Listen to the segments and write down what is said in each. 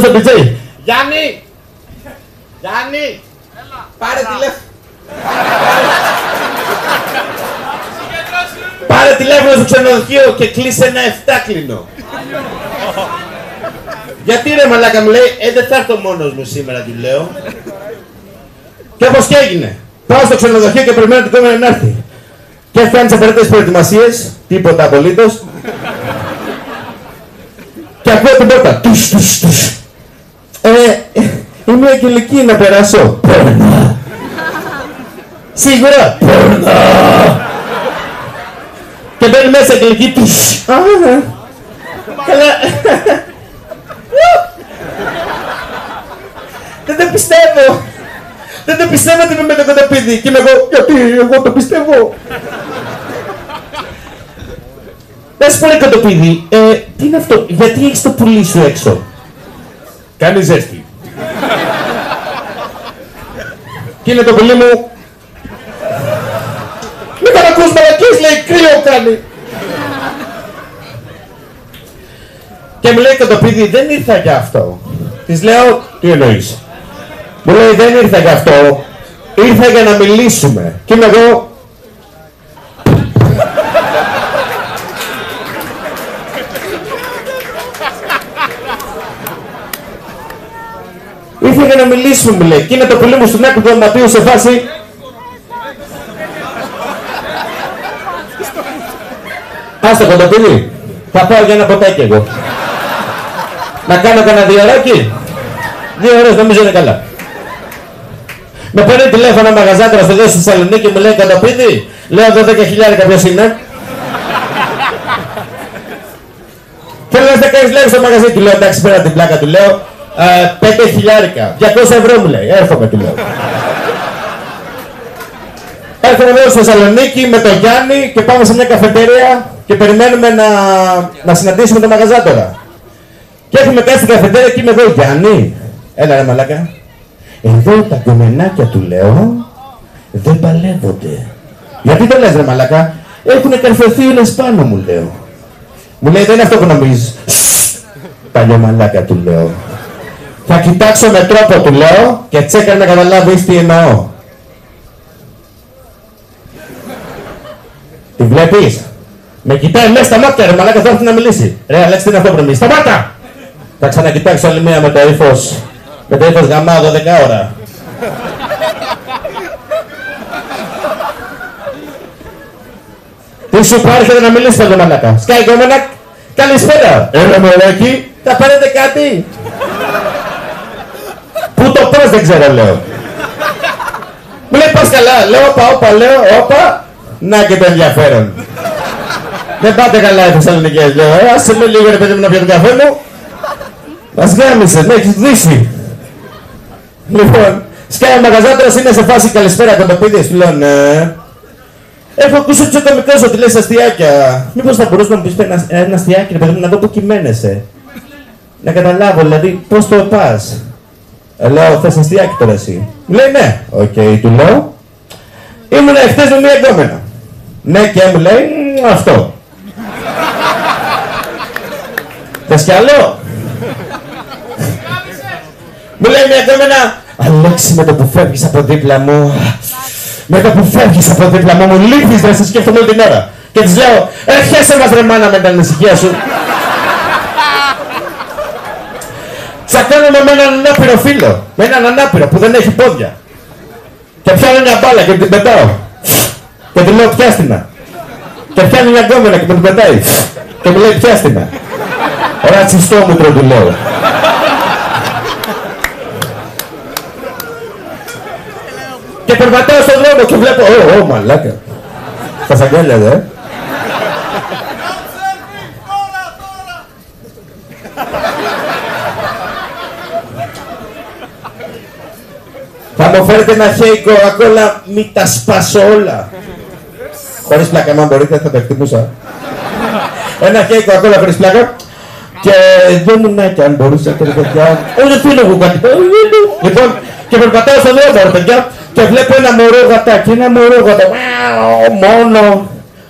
στο DJ. Γιάννη! Γιάννη! Πάρε τηλέφωνο. Πάρε τηλέφωνο στο ξενοδοχείο και κλείσε ένα 7κλινο. Γιατί ρε μαλάκα μου λέει, δεν θα έρθω μόνος μου σήμερα, του λέω. Και όπως και έγινε. Πάω στο ξενοδοχείο και περιμένω την κόμενα να έρθει. Και φτάνει τις απαραίτητες προετοιμασίες, τίποτα απολύτως. Και ακούω την πόρτα. Τους, τους, τους. Είμαι αγγελική να περάσω. Πόρνα. Σίγουρα. Πόρνα. Και μπαίνει μέσα αγγελική. Τους. Καλά. Δεν το πιστεύω. Δεν το πιστεύω ότι είμαι με το κοντοπίδι. Και είμαι εγώ, γιατί εγώ το πιστεύω. Να σου πω ρε κοντοπίδι, τι είναι αυτό, γιατί έχεις το πουλί σου έξω. Κάνει ζέστη. Και είναι το πουλί μου. Μην τον ακούς μαλακίες, λέει, κρύο κάνει. Και μου λέει κοντοπίδι, δεν ήρθα για αυτό. Της λέω, τι εννοείς. Μου λέει, δεν ήρθα για αυτό, ήρθα για να μιλήσουμε. Και είμαι εγώ. Ήρθα για να μιλήσουμε, μου λέει. Και είναι το πουλί μου στην άκρη του δωματίου σε φάση. Άστο κοντοπίδι, θα πάω για ένα ποτάκι εγώ. Να κάνω κανένα 2 ώρακι. 2 ώρες νομίζω είναι καλά. Με παίρνει τηλέφωνο μαγαζάτρας εδώ στη Θεσσαλονίκη και μου λέει κοντοπίδι. Λέω 12.000 ποιος είναι. Θέλω να κάνεις λέει στο μαγαζί, του λέω εντάξει πέρα την πλάκα, του λέω 5.000, 200 ευρώ μου λέει, έρχομαι του λέω. Έρχομαι εδώ στη Θεσσαλονίκη με τον Γιάννη και πάμε σε μια καφετέρια και περιμένουμε να συναντήσουμε τον μαγαζάτορα. Και έχουμε κάνει στην καφετέρια και είμαι εδώ, Γιάννη. Έλα ρε μαλάκα. Εδώ τα γκομενάκια του λέω δεν παλεύονται. Γιατί το λες ρε μαλάκα. Έχουνε καρφωθεί όλες πάνω μου λέω. Μου λέει δεν είναι αυτό που νομίζεις. Παλιό μαλάκα του λέω. Θα κοιτάξω με τρόπο του λέω και τσέκα να καταλάβεις τι εννοώ. Τη βλέπεις. Με κοιτάει μέσα στα μάτια ρε μαλάκα, θα έρθει να μιλήσει. Ρε Αλέξη τι είναι αυτό που νομίζεις. Σταμάτα! Θα ξανακοιτάξω άλλη μία με το ύφος. Με το ύφος γαμάω 12 ώρα. Τι σου πάρετε να μιλήσεις εδώ μαλάκα. Σκάει κόμμενα. Καλησπέρα. Έλα μωράκι. Θα πάρετε κάτι. Πού το πώς δεν ξέρω λέω. Μου λέει πας καλά. Λέω όπα λέω όπα. Να και το ενδιαφέρον. Δεν πάτε καλά οι Θεσσαλονικές λέω. Άσε με λίγο ρε παιδί μου να πιω τον καφέ μου. Μας γάμισες, με έχεις δύσει. Λοιπόν, σκάει ο μαγαζάτρας είναι σε φάση καλησπέρα κοντοπίδες, του λέω ναι. Έχω ακούσει το κομικό σου ότι λες αστιάκια. Μήπως θα μπορούσε να μου πεις ένα αστιάκι, ρε παιδί μου, να δω που κυμαίνεσαι. Να καταλάβω, δηλαδή, πώς το πας. Λέω, θες αστιάκι τώρα εσύ. Μου λέει ναι. Οκ, του λέω. Ήμουν εχθές με μία εγκόμενα. Ναι και μου λέει, αυτό. Θες κι άλλο. Μου λέει μια εγκόμενα. Αλέξη με το που φεύγεις από δίπλα μου. Με το που φεύγεις από δίπλα μου, μου λείπεις να σε σκέφτομαι όλη την ώρα. Και της λέω, έρχεσαι μας ρε μάνα με την ανησυχία σου. Τσακώνομαι με έναν ανάπηρο φίλο. Με έναν ανάπηρο που δεν έχει πόδια. Και πιάνω μια μπάλα και την πετάω. Και του λέω πιάστηνα. Και πιάνει μια γκόμενα και την πετάει. Και μου λέει πιάστηνα. Ρατσιστόμουτρο του λέω. Και περπατάω στον δρόμο και βλέπω, μαλάκα. Θα σ' αγκάλιαζε, Θα μου φέρετε ένα χέι κοκακόλα, μη τα σπάσω όλα. Χωρίς πλάκα, αν μπορείτε θα το εκτιμούσα. Ένα χέι κοκακόλα χωρίς πλάκα. Και δεν μου ναι, και αν μπορούσατε, παιδιά. Όχι, φίλο μου κάτι. Λοιπόν, και περπατάω στον δρόμο, ρε παιδιά. Και βλέπω ένα μωρό γατάκι,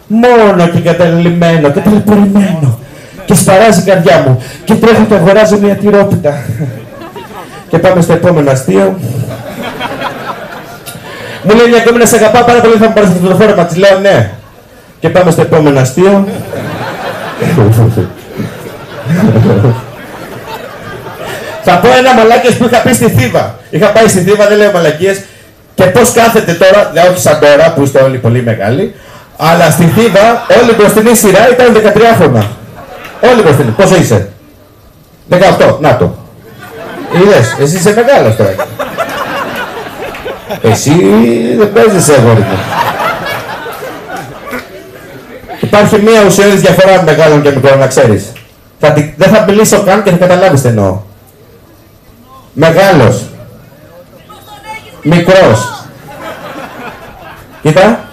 μόνο και καταλημμένο και ταλαιπωρημένο. Και σπαράζει η καρδιά μου. Και τρέχω και αγοράζω μια τυρόπιτα. Και πάμε στο επόμενο αστείο. Μου λέει μια κόμμενα, σε αγαπάω πάρα πολύ, θα μου πάρεις αυτό το φόρεμα. Της λέω ναι. Και πάμε στο επόμενο αστείο. Θα πω ένα μαλάκες που είχα πει στη Θήβα. Είχα πάει στη Θήβα, δεν λέω μαλακίες. Και πώς κάθεται τώρα, όχι σαν τώρα που είστε όλοι πολύ μεγάλοι, αλλά στη Θήβα όλη η μπροστινή σειρά ήταν 13 χρόνια. Όλη η μπροστινή. Πόσο είσαι? 18. Να το. Είδες, εσύ είσαι μεγάλος τώρα. Εσύ δεν παίζεις αγόρι μου. Υπάρχει μία ουσιώδης διαφορά μεγάλων και μικρών, να ξέρεις. Δεν θα μιλήσω καν και θα καταλάβεις τι εννοώ. Μεγάλος. Μικρός. Κοίτα.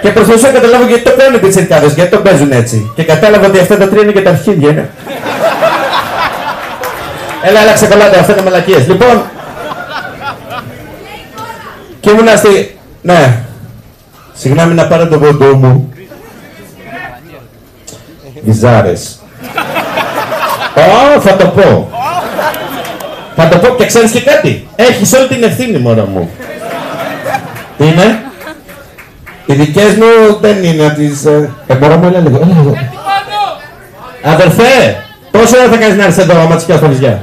Και προσπαθούσα να καταλάβω γιατί το κάνουν οι πιτσιρικάδες, γιατί το παίζουν έτσι. Και κατάλαβα ότι αυτά τα τρία είναι και τα αρχίδια, είναι. Έλα, άλλαξε καλά το, αυτά είναι μαλακίες. Λοιπόν, και ήμουνα στη... Ναι. Συγγνώμη να πάρω το ποντό μου. Βυζάρες. Θα το πω. Θα το πω και ξέρεις και κάτι. Έχεις όλη την ευθύνη, μωρό μου. Τι είναι? Οι δικές μου δεν είναι να τις... μωρό μου, έλα λίγο. Αδερφέ, πόσο ώρα θα κάνεις να έρθεις εδώ άμα τις πιάσεις τα βυζιά?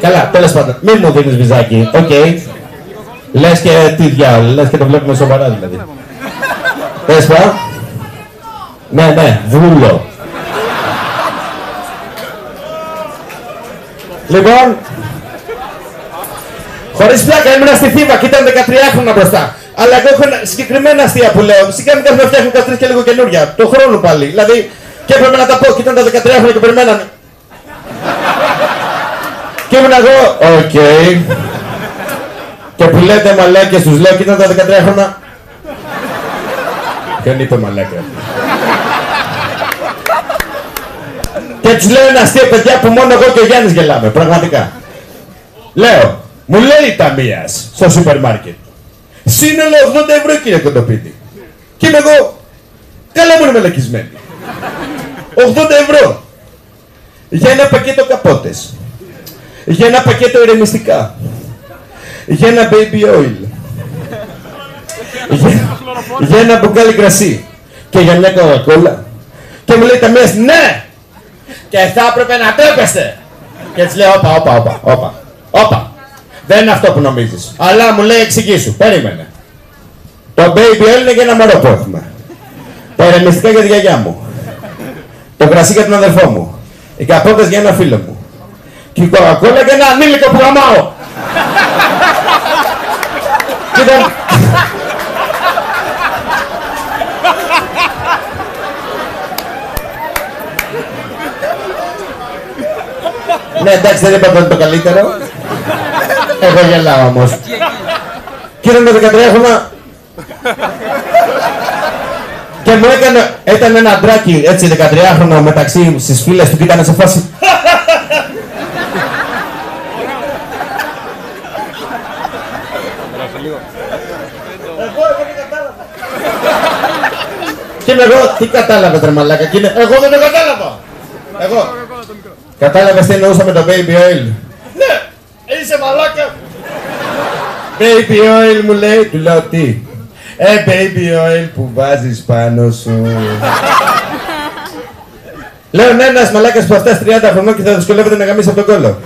Καλά, τέλος πάντων. Μην μου δίνεις βυζάκι. Οκ. Λες και τι διάολο, λες και το βλέπουμε σοβαρά δηλαδή. Πες πά. Ναι, βούλο. Λοιπόν, χωρίς πλάκα ήμουν στη Θήβα και ήταν 13 χρόνια μπροστά. Αλλά εγώ έχω συγκεκριμένα αστεία που λέω. Σιγά μην κάνουμε να φτιάχνουν 13 και λίγο καινούρια. Το χρόνο πάλι. Δηλαδή, και έπρεπε να τα πω και ήταν τα 13 χρόνια και περιμένανε. Και ήμουν εγώ, οκ. Και που λέτε μαλάκες τους λέω, κοίτα τα 13 χρόνια. Ποιον είπε μαλάκα? Και τους λέω ένα αστείο, παιδιά, που μόνο εγώ και ο Γιάννης γελάμε, πραγματικά. Λέω, μου λέει η ταμείας στο σούπερ μάρκετ. Σύνολο 80 ευρώ, κύριε Κοντοπίτη. Και είμαι εγώ, καλά μου είναι μελακισμένη. 80 ευρώ. Για ένα πακέτο καπότες. Για ένα πακέτο ηρεμιστικά. Για ένα baby oil. Για ένα μπουκάλι κρασί. Και για μια κοκακόλα. Και μου λέει ταμείας, ναι! Και θα έπρεπε να τρέπεστε. Και έτσι λέω, όπα. Δεν είναι αυτό που νομίζεις. Αλλά μου λέει, εξηγήσου, περίμενε. Το baby oil είναι για ένα μωρό που έχουμε. Τα ηρεμιστικά για τη γιαγιά μου. Το κρασί για τον αδερφό μου. Οι καπότες για ένα φίλο μου. Και η κοκακόλα για ένα ανήλικο που γαμάω. Κοίτα. Ναι, εντάξει, δεν είπα ότι είναι το καλύτερο. Εγώ γελάω όμως. Και ήταν το 13 χρόνια. Και μου έκανε ένα αντράκι έτσι 13χρονο μεταξύ στις φίλες του και ήταν σε φάση. Και είμαι εγώ, τι κατάλαβες ρε μαλάκα, και είναι, εγώ δεν το κατάλαβα. Εγώ. Κατάλαβες τι εννοούσα με το baby oil? Ναι, είσαι μαλάκα. Baby oil μου λέει, του λέω τι? Baby oil που βάζεις πάνω σου. Λέω ναι, ένας μαλάκας που αυτά 30 χρονών και θα δυσκολεύεται να γαμίσει από τον κόλλο.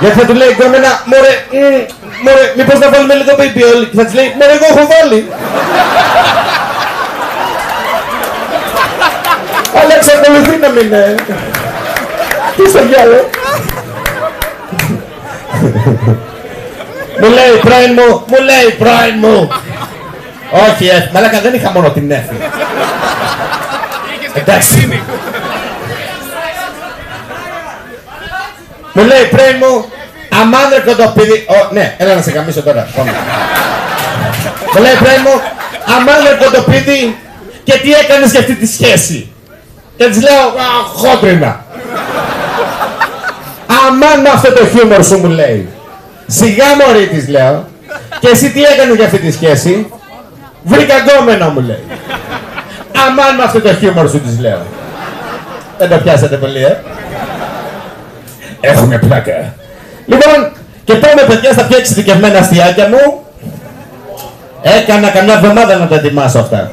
Γιατί θα του λέει γκόμενα, μωρέ, μήπως να βάλουμε λίγο baby oil? Και θα της λέει, μωρέ, εγώ έχω βάλει. Αλλά εξακολουθεί να μην είναι. Τι στο διάλο. Μου λέει πρώην μου. Όχι, μαλάκα, δεν είχα μόνο την έφη. Εντάξει. Μου λέει πρώην μου, αμάν ρε κοντοπίδι. Ναι, έλα να σε καμίσω τώρα. Μου λέει πρώην μου, αμάν ρε κοντοπίδι, και τι έκανες για αυτή τη σχέση? Και της λέω, χόντρινα. Αμάν με αυτό το χιούμορ σου, μου λέει. Σιγά μωρή, της λέω. Και εσύ τι έκανε για αυτή τη σχέση? Βρήκα γκόμενο, μου λέει. Αμάν με αυτό το χιούμορ σου, της λέω. Δεν το πιάσατε πολύ, Έχουμε πλάκα. Λοιπόν, και πάμε παιδιά στα πιο εξειδικευμένα αστιάκια μου. Έκανα καμιά εβδομάδα να τα ετοιμάσω αυτά.